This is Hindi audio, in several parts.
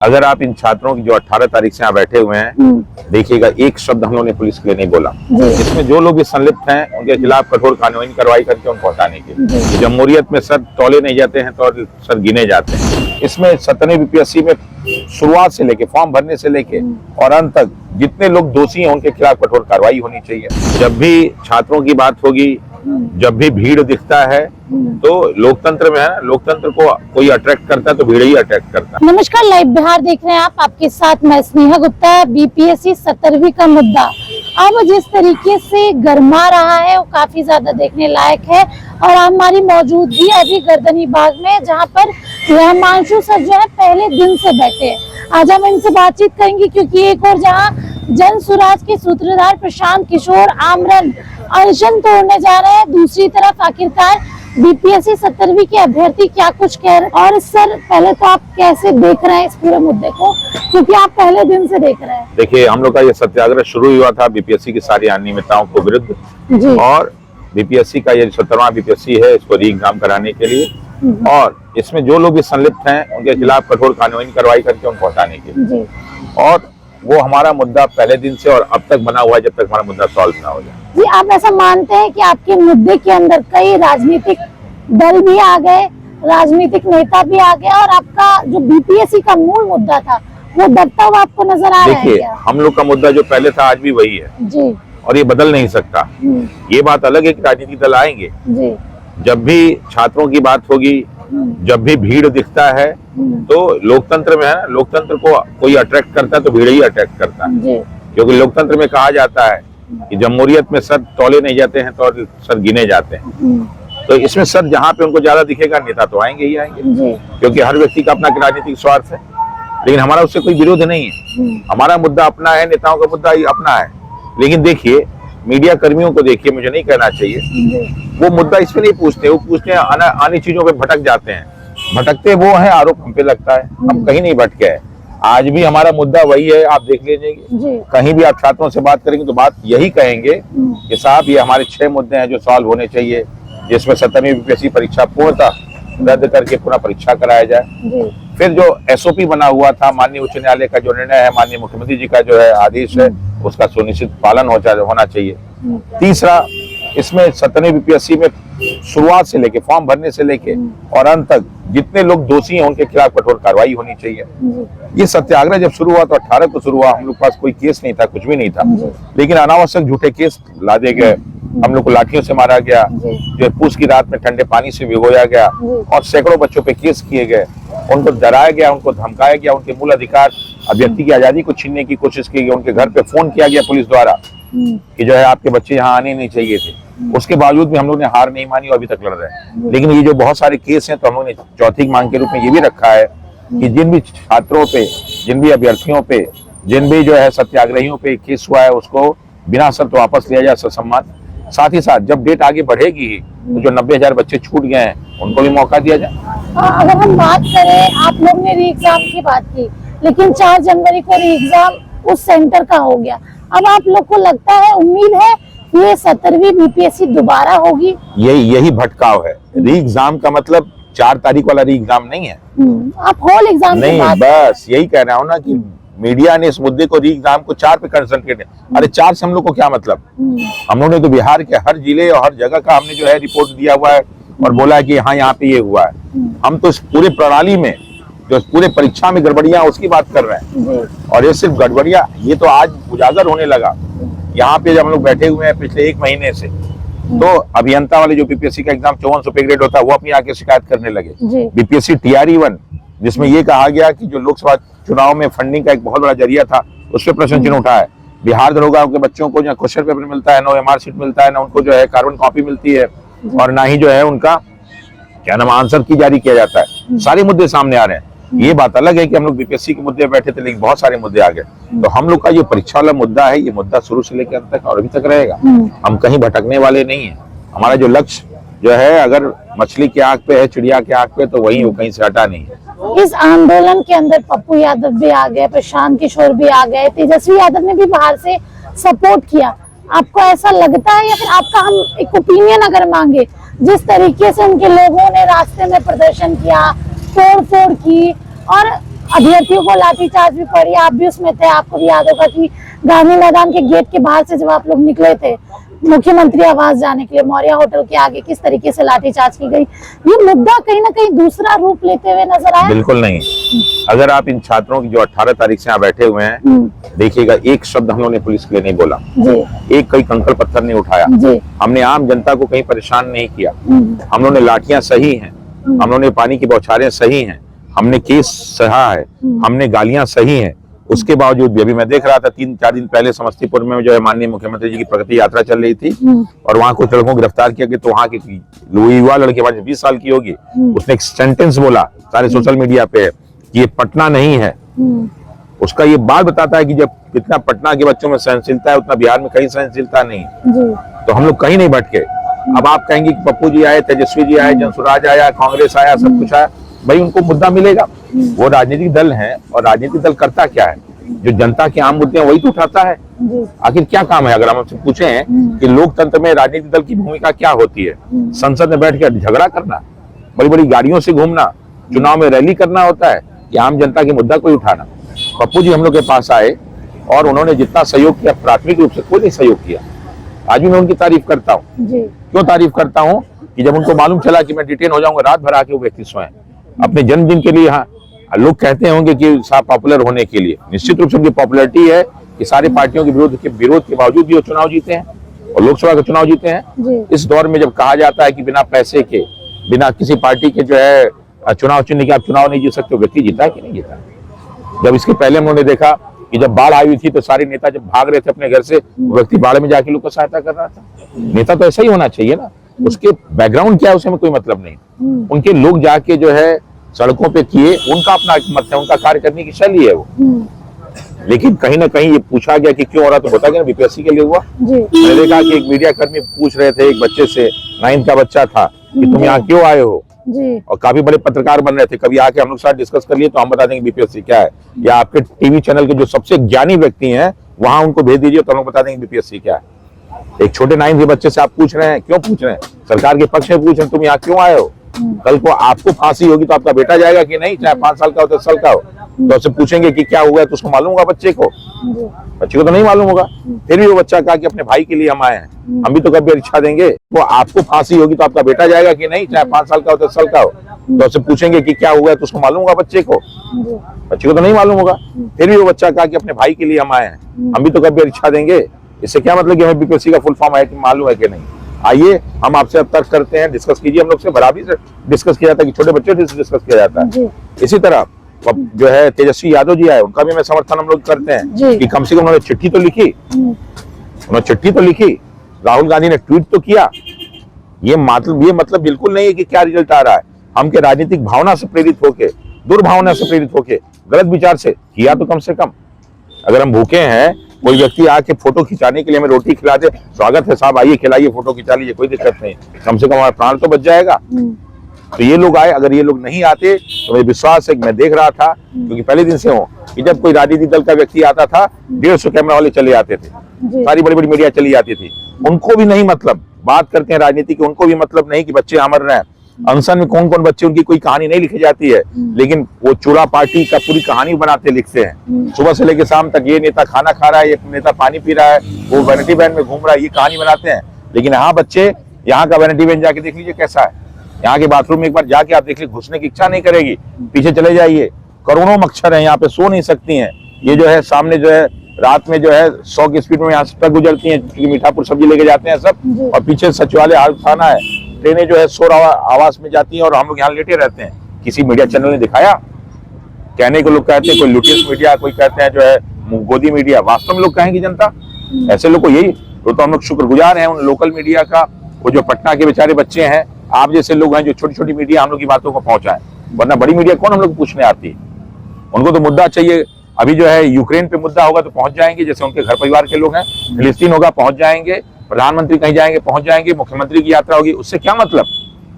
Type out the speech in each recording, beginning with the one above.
अगर आप इन छात्रों की जो 18 तारीख से यहाँ बैठे हुए हैं, देखिएगा एक शब्द हम लोगों ने पुलिस के लिए नहीं बोला। इसमें जो लोग भी संलिप्त हैं उनके खिलाफ कठोर कानूनी कार्रवाई करके उनको हटाने के लिए। जमहूरियत में सर तौले नहीं जाते हैं तो सर गिने जाते हैं। इसमें 97 बीपीएससी में शुरुआत से लेके फॉर्म भरने से लेके और अंत तक जितने लोग दोषी हैं उनके खिलाफ कठोर कार्रवाई होनी चाहिए। जब भी छात्रों की बात होगी, जब भी भीड़ दिखता है तो लोकतंत्र में है ना, लोकतंत्र को कोई अट्रैक्ट करता है तो भीड़ ही अट्रैक्ट करता है। नमस्कार, लाइव बिहार देख रहे हैं आप। आपके साथ मैं स्नेहा गुप्ता। बीपीएससी 17वीं का मुद्दा अब जिस तरीके से गर्मा रहा है वो काफी ज्यादा देखने लायक है। और हमारी मौजूदगी अभी गर्दनी बाग में, जहां पर हिमांशु सर जो है पहले दिन से बैठे हैं। आज हम इनसे बातचीत करेंगे क्योंकि एक और जहां जन सुराज के सूत्रधार प्रशांत किशोर आमरण अनशन तोड़ने जा रहे हैं, दूसरी तरफ आखिरकार बीपीएससी 17वीं के अभ्यर्थी क्या कुछ कह रहे हैं। और सर पहले तो आप कैसे देख रहे हैं इस पूरे मुद्दे को, क्योंकि आप पहले दिन से देख रहे हैं। देखिए, हम लोग का ये सत्याग्रह शुरू हुआ था बीपीएससी की सारी अनियमितताओं को विरुद्ध, और बीपीएससी का ये 17वां बीपीएससी है, इसको री एग्जाम कराने के लिए। और इसमें जो लोग भी संलिप्त हैं उनके खिलाफ कठोर कानूनी कार्रवाई करके उनको हटाने के लिए। और वो हमारा मुद्दा पहले दिन से और अब तक बना हुआ है, जब तक हमारा मुद्दा सॉल्व ना हो जाए। जी, आप ऐसा मानते हैं कि आपके मुद्दे के अंदर कई राजनीतिक दल भी आ गए, राजनीतिक नेता भी आ गए, और आपका जो बीपीएससी का मूल मुद्दा था वो दबता हुआ आपको नजर आ रहा है? देखिए, हम लोग का मुद्दा जो पहले था आज भी वही है जी, और ये बदल नहीं सकता। ये बात अलग है कि राजनीतिक दल आएंगे जी। जब भी छात्रों की बात होगी, जब भी भीड़ दिखता है तो लोकतंत्र में है ना, लोकतंत्र को कोई अट्रैक्ट करता है तो भीड़ ही अट्रैक्ट करता है। क्योंकि लोकतंत्र में कहा जाता है कि जमहूरियत में सर तौले नहीं जाते हैं तो सर गिने जाते हैं। तो इसमें सर जहाँ पे उनको ज्यादा दिखेगा नेता तो आएंगे ही आएंगे, क्योंकि हर व्यक्ति का अपना राजनीतिक स्वार्थ है। लेकिन हमारा उससे कोई विरोध नहीं है, हमारा मुद्दा अपना है, नेताओं का मुद्दा ही अपना है। लेकिन देखिए, मीडिया कर्मियों को देखिए, मुझे नहीं कहना चाहिए, वो मुद्दा इसमें नहीं पूछते, वो पूछते हैं अन्य चीजों पे भटक जाते हैं। भटकते वो है, आरोप हम पे लगता है, हम कहीं नहीं भटके हैं। आज भी हमारा मुद्दा वही है, आप देख लीजिए। कहीं भी आप छात्रों से बात करेंगे तो बात यही कहेंगे कि साहब ये हमारे 6 मुद्दे हैं जो सॉल्व होने चाहिए, जिसमें 17वीं बीपीएससी परीक्षा पूर्णतः रद्द करके पुनः परीक्षा कराया जाए। फिर जो एसओपी बना हुआ था, माननीय उच्च न्यायालय का जो निर्णय है, माननीय मुख्यमंत्री जी का जो है आदेश है, उसका सुनिश्चित पालन होना चाहिए। तीसरा, इसमें 17वीं बीपीएससी में शुरुआत से लेके फॉर्म भरने से लेके और अंत तक जितने लोग दोषी हैं उनके खिलाफ कठोर कार्रवाई होनी चाहिए। ये सत्याग्रह जब शुरू हुआ तो 18 को शुरू हुआ, हम लोग पास कोई केस नहीं था, कुछ भी नहीं था, लेकिन अनावश्यक झूठे केस लादे गए। हम लोग को लाठियों से मारा गया, जो पूछ की रात में ठंडे पानी से भिगोया गया, और सैकड़ों बच्चों पे केस किए गए, उनको डराया गया, उनको धमकाया गया, उनके मूल अधिकार, अभ्यर्थी की आजादी को छीनने की कोशिश की गई। उनके घर पे फोन किया गया पुलिस द्वारा कि जो है आपके बच्चे यहाँ आने नहीं चाहिए थे। उसके बावजूद भी हम लोग ने हार नहीं मानी और अभी तक लड़ रहे हैं। लेकिन ये जो बहुत सारे केस हैं, तो हम लोग ने चौथी मांग के रूप में ये भी रखा है कि जिन भी छात्रों पे, जिन भी अभ्यर्थियों पे, जिन भी जो है सत्याग्रहियों पे केस हुआ है, उसको बिना शर्त वापस लिया जाए ससम्मान। साथ ही साथ जब डेट आगे बढ़ेगी तो जो 90,000 बच्चे छूट गए हैं उनको भी मौका दिया जाए। अगर हम बात करें, आप लोग ने री एग्जाम की बात की, लेकिन 4 जनवरी को री एग्जाम उस सेंटर का हो गया। अब आप लोग को लगता है, उम्मीद है कि ये 17वीं बीपीएससी दोबारा होगी? यही भटकाव है। री एग्जाम का मतलब 4 तारीख वाला री एग्जाम नहीं है। आप होल एग्जाम नहीं, बस यही कह रहा हूँ ना कि मीडिया ने इस मुद्दे को री एग्जाम को 4 पे कंसंट्रेट है। अरे 4 से हम लोग को क्या मतलब? हम लोग ने तो बिहार के हर जिले और हर जगह का हमने जो है रिपोर्ट दिया हुआ है और बोला है कि हाँ यहाँ पे ये हुआ है। हम तो इस पूरे प्रणाली में, जो पूरे परीक्षा में गड़बड़ियां, उसकी बात कर रहे हैं। और ये सिर्फ गड़बड़ियां, ये तो आज उजागर होने लगा। यहाँ पे जब हम लोग बैठे हुए हैं पिछले 1 महीने से, तो अभियंता वाले जो बीपीएससी का एग्जाम 5400 पे ग्रेड होता है, वो अपनी आके शिकायत करने लगे। बीपीएससी TRE 1, जिसमें ये कहा गया कि जो लोकसभा चुनाव में फंडिंग का एक बहुत बड़ा जरिया था, उस पर प्रश्न चिन्ह उठा है। बिहार दरोगा के बच्चों को जो क्वेश्चन पेपर मिलता है, ना MR शीट मिलता है, ना उनको जो है कार्बन कॉपी मिलती है, और ना ही जो है उनका क्या नाम आंसर की जारी किया जाता है। सारे मुद्दे सामने आ रहे हैं। ये बात अलग है कि हम लोग बीपीएससी के मुद्दे बैठे थे, लेकिन बहुत सारे मुद्दे आ गए। तो हम लोग का जो परीक्षा वाला मुद्दा है, ये मुद्दा शुरू से लेकर अंत तक और अभी तक रहेगा। हम कहीं भटकने वाले नहीं है। हमारा जो लक्ष्य जो है, अगर मछली की आंख पे है, चिड़िया की आंख पे, तो वही वो कहीं से हटा नहीं है। इस आंदोलन के अंदर पप्पू यादव भी आ गए, प्रशांत किशोर भी आ गए, तेजस्वी यादव ने भी बाहर से सपोर्ट किया। आपको ऐसा लगता है, या फिर आपका हम एक ओपिनियन अगर मांगे, जिस तरीके से उनके लोगों ने रास्ते में प्रदर्शन किया, तोड़ फोड़ की, और अभ्यर्थियों को लाठीचार्ज भी पड़ी, आप भी उसमें थे, आपको भी याद होगा कि गांधी मैदान के गेट के बाहर से जब आप लोग निकले थे मुख्यमंत्री आवास जाने के लिए, मौर्या होटल के आगे किस तरीके से लाठीचार्ज की गई, ये मुद्दा कहीं ना कहीं दूसरा रूप लेते हुए नजर आया। बिल्कुल नहीं। अगर आप इन छात्रों की जो 18 तारीख से यहाँ बैठे हुए हैं, देखिएगा एक शब्द हम लोगों ने पुलिस के लिए नहीं बोला जी, एक कहीं कंकड़ पत्थर नहीं उठाया जी, हमने आम जनता को कहीं परेशान नहीं किया। हम लोगों ने लाठियां सही हैं, हम लोगों ने पानी की बौछारें सही हैं, हमने केस सहा है, हमने गालियां सही हैं। उसके बावजूद भी अभी मैं देख रहा था 3-4 दिन पहले समस्तीपुर में जो है माननीय मुख्यमंत्री जी की प्रगति यात्रा चल रही थी और वहां कुछ लड़कों को गिरफ्तार किया गया। तो वहां की युवा लड़के 20 साल की होगी, उसने एक सेंटेंस बोला, सारे सोशल मीडिया पे है कि ये पटना नहीं है। उसका ये बात बताता है कि जब जितना पटना के बच्चों में सहनशीलता है उतना बिहार में कहीं सहनशीलता नहीं। तो हम लोग कहीं नहीं भटके। अब आप कहेंगे कि पप्पू जी आए, तेजस्वी जी आए, जनसुराज आया, कांग्रेस आया, सब कुछ आया, भाई उनको मुद्दा मिलेगा। वो राजनीतिक दल है और राजनीतिक दल करता क्या है, जो जनता के आम मुद्दे हैं वही तो उठाता है। आखिर क्या काम है? अगर हम आपसे पूछे कि लोकतंत्र में राजनीतिक दल की भूमिका क्या होती है, संसद में बैठ कर झगड़ा करना, बड़ी बड़ी गाड़ियों से घूमना, चुनाव में रैली करना होता है कि आम जनता के मुद्दा कोई उठाना। पप्पू जी हम लोग के पास आए और उन्होंने जितना सहयोग किया प्राथमिक रूप से कोई नहीं सहयोग किया। आज भी मैं उनकी तारीफ करता हूँ। क्यों तारीफ करता हूँ कि जब उनको मालूम चला कि मैं डिटेन हो जाऊंगा, रात भर आके वो व्यक्ति सोए अपने जन्मदिन के लिए। यहाँ लोग कहते होंगे कि साहब पॉपुलर होने के लिए, निश्चित रूप से उनकी पॉपुलैरिटी है कि सारे पार्टियों के विरोध के बावजूद भी वो चुनाव जीते हैं और लोकसभा का चुनाव जीते हैं। इस दौर में जब कहा जाता है कि बिना पैसे के, बिना किसी पार्टी के जो है चुनाव चिन्ह के आप चुनाव नहीं जीत सकते, व्यक्ति जीता है कि नहीं जीता। जब इसके पहले उन्होंने देखा कि जब बाढ़ आई हुई थी तो सारे नेता जब भाग रहे थे अपने घर से, व्यक्ति बाढ़ में जाके लोग को सहायता कर रहा था। नेता तो ऐसा ही होना चाहिए ना, उसके बैकग्राउंड क्या है उसमें कोई मतलब नहीं। उनके लोग जाके जो है सड़कों पे किए, उनका अपना मत है, उनका कार्य करने की शैली है वो। लेकिन कहीं ना कहीं ये पूछा गया कि क्यों हो रहा, तो बता गया बीपीएससी के लिए हुआ। मैंने देखा कि एक मीडिया कर्मी पूछ रहे थे एक बच्चे से, 9th का बच्चा था, कि तुम यहाँ क्यों आए हो, और काफी बड़े पत्रकार बन रहे थे, कभी आके हम लोग साथ डिस्कस कर लिए तो हम बता देंगे बीपीएससी क्या है, या आपके टीवी चैनल के जो सबसे ज्ञानी व्यक्ति हैं वहां उनको भेज दीजिए तो हम लोग बता देंगे बीपीएससी क्या है। एक छोटे 9th के बच्चे से आप पूछ रहे हैं, क्यों पूछ रहे हैं? सरकार के पक्ष में पूछ रहे हैं, तुम यहाँ क्यों आए हो? कल को आपको फांसी होगी तो आपका बेटा जाएगा कि नहीं, चाहे 5 साल का हो 10 साल का हो, तो उससे पूछेंगे कि क्या हुआ है, तो उसको मालूम होगा बच्चे को तो नहीं मालूम होगा। फिर भी वो बच्चा कहा कि अपने भाई के लिए हम आए हैं, हम भी तो कभी परीक्षा देंगे। वो आपको फांसी होगी तो आपका बेटा जाएगा कि नहीं, चाहे 5 साल का हो 10 साल का हो, तो उससे पूछेंगे कि क्या हुआ है, तो उसको मालूम होगा बच्चे को तो नहीं मालूम होगा। फिर भी वो बच्चा कहा कि अपने भाई के लिए हम आए हैं, हम भी तो कभी परीक्षा देंगे। इससे क्या मतलब कि हमें बीपीएससी का फुल फॉर्म है कि मालूम है कि नहीं। आइए हम आपसे अब तर्क करते हैं, डिस्कस कीजिए। हम लोग से बराबरी से डिस्कस किया जाता है कि छोटे बच्चों से डिस्कस किया जाता है। इसी तरह जो है तेजस्वी यादव जी आए, उनका भी मैं समर्थन हम लोग करते हैं कि कम से कम उन्होंने चिट्ठी तो लिखी, राहुल गांधी ने ट्वीट तो किया। ये मतलब बिल्कुल नहीं है कि क्या रिजल्ट आ रहा है। हम के राजनीतिक भावना से प्रेरित होके, दुर्भावना से प्रेरित होके, गलत विचार से किया तो कम से कम। अगर हम भूखे हैं, कोई व्यक्ति आके फोटो खिंचाने के लिए हमें रोटी खिला दे, स्वागत है साहब, आइए खिलाइए, फोटो खिंचा लीजिए, कोई दिक्कत नहीं, कम से कम हमारा प्राण तो बच जाएगा। तो ये लोग आए। अगर ये लोग नहीं आते तो मुझे विश्वास है कि मैं देख रहा था, क्योंकि पहले दिन से हूँ, कि जब कोई राजनीतिक दल का व्यक्ति आता था 150 कैमरा वाले चले आते थे, सारी बड़ी बड़ी मीडिया चली जाती थी। उनको भी नहीं मतलब, बात करते हैं राजनीति की, उनको भी मतलब नहीं कि बच्चे अमर रहे। अनशन में कौन कौन बच्चे, उनकी कोई कहानी नहीं लिखी जाती है, लेकिन वो चूड़ा पार्टी का पूरी कहानी बनाते लिखते हैं। सुबह से लेकर शाम तक ये नेता खाना खा रहा है, ये नेता पानी पी रहा है, वो वैनिटी वैन में घूम रहा है, ये कहानी बनाते हैं। लेकिन यहाँ बच्चे, यहाँ का वैनिटी वैन जाके देख लीजिए कैसा है। यहाँ के बाथरूम में एक बार जाके आप देख लीजिए, घुसने की इच्छा नहीं करेगी, पीछे चले जाइए। करोड़ों मच्छर है यहाँ पे, सो नहीं सकती हैं। ये जो है सामने जो है रात में जो है 100 की स्पीड में यहाँ से गुजरती हैं, क्योंकि मीठापुर सब्जी लेके जाते हैं सब, और पीछे सचिवालय हाल थाना है। ट्रेनें जो है शोर आवास में जाती हैं और हम लोग यहाँ लेटे रहते हैं। किसी मीडिया चैनल ने दिखाया? कहने को लोग कहते हैं कोई लुटियस मीडिया, कोई कहते हैं जो है गोदी मीडिया। वास्तव में लोग कहेंगे जनता ऐसे लोग को यही तो हम लोग शुक्रगुजार हैं उन लोकल मीडिया का, वो जो पटना के बेचारे बच्चे हैं, आप जैसे लोग हैं जो छोटी छोटी मीडिया हम लोग की बातों को पहुंचाए। वरना बड़ी मीडिया कौन हम लोग पूछने आती है? उनको तो मुद्दा चाहिए। अभी जो है यूक्रेन पे मुद्दा होगा तो पहुंच जाएंगे, जैसे उनके घर परिवार के लोग हैं। फिलिस्तीन होगा, पहुंच जाएंगे। प्रधानमंत्री कहीं जाएंगे, पहुंच जाएंगे। मुख्यमंत्री की यात्रा होगी, उससे क्या मतलब?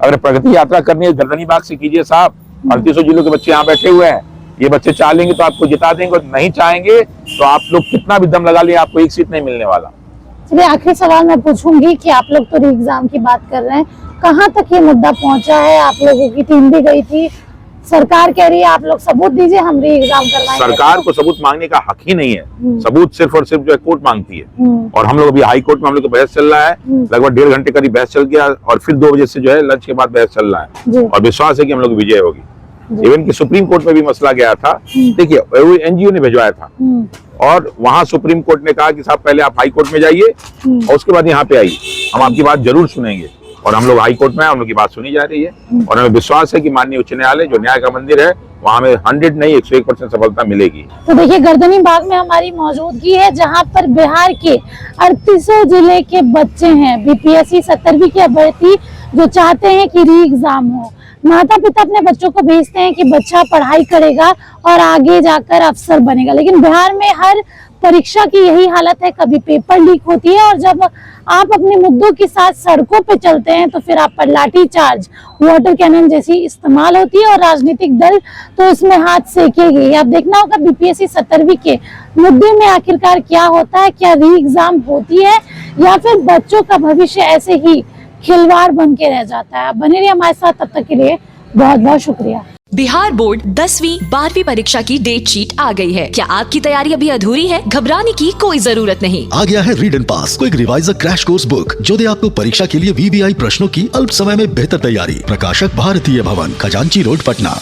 अगर प्रगति यात्रा करनी है गर्दनी बाग से कीजिए साहब। 3800 जिलों के बच्चे यहाँ बैठे हुए हैं। ये बच्चे चाह लेंगे तो आपको जिता देंगे, और नहीं चाहेंगे तो आप लोग कितना भी दम लगा लिए, आपको एक सीट नहीं मिलने वाला। चलिए आखिरी सवाल मैं पूछूंगी कि आप लोग तो री एग्जाम की बात कर रहे हैं, कहाँ तक ये मुद्दा पहुंचा है? आप लोगों की टीम भी गई थी सरकार कह रही है आप लोग सबूत दीजिए, हम री एग्जाम करवाएंगे। सरकार को सबूत मांगने का हक ही नहीं है। सबूत सिर्फ और सिर्फ जो है कोर्ट मांगती है। और हम लोग अभी हाई कोर्ट में हम लोग का बहस चल रहा है, लगभग 1.5 घंटे करीब बहस चल गया और फिर 2 बजे से जो है लंच के बाद बहस चल रहा है और विश्वास है कि हम लोग विजय होगी। इवन कि सुप्रीम कोर्ट में भी मसला गया था, देखिए एनजीओ ने भिजवाया था और वहां सुप्रीम कोर्ट ने कहा कि साहब पहले आप हाई कोर्ट में जाइए और उसके बाद यहाँ पे आइए, हम आपकी बात जरूर सुनेंगे। और हम लोग हाई कोर्ट में, हम लोग की बात सुनी जा रही है और हमें विश्वास है कि माननीय उच्च न्यायालय जो न्याय का मंदिर है वहाँ हमें 100 नहीं 101% सफलता मिलेगी। तो देखिए गर्दनी बाग में हमारी मौजूदगी है जहाँ पर बिहार के 38 जिले के बच्चे हैं, बीपीएससी 17वीं के अभ्यर्थी जो चाहते हैं कि री एग्जाम हो। माता पिता अपने बच्चों को भेजते हैं कि बच्चा पढ़ाई करेगा और आगे जाकर अफसर बनेगा, लेकिन बिहार में हर परीक्षा की यही हालत है, कभी पेपर लीक होती है और जब आप अपने मुद्दों के साथ सड़कों पे चलते हैं तो फिर आप पर लाठी चार्ज, वाटर कैनन जैसी इस्तेमाल होती है और राजनीतिक दल तो इसमें हाथ सेकेगी। अब देखना होगा बीपीएससी 17वीं के मुद्दे में आखिरकार क्या होता है, क्या री एग्जाम होती है या फिर बच्चों का भविष्य ऐसे ही खिलवाड़ बन के रह जाता है। बने रहिए हमारे साथ, तब तक के लिए बहुत बहुत शुक्रिया। बिहार बोर्ड 10वीं 12वीं परीक्षा की डेट शीट आ गई है। क्या आपकी तैयारी अभी अधूरी है? घबराने की कोई जरूरत नहीं। आ गया है read and pass quick reviser crash course book जो दे आपको परीक्षा के लिए वीवीआई प्रश्नों की अल्प समय में बेहतर तैयारी। प्रकाशक भारतीय भवन, खजांची रोड, पटना।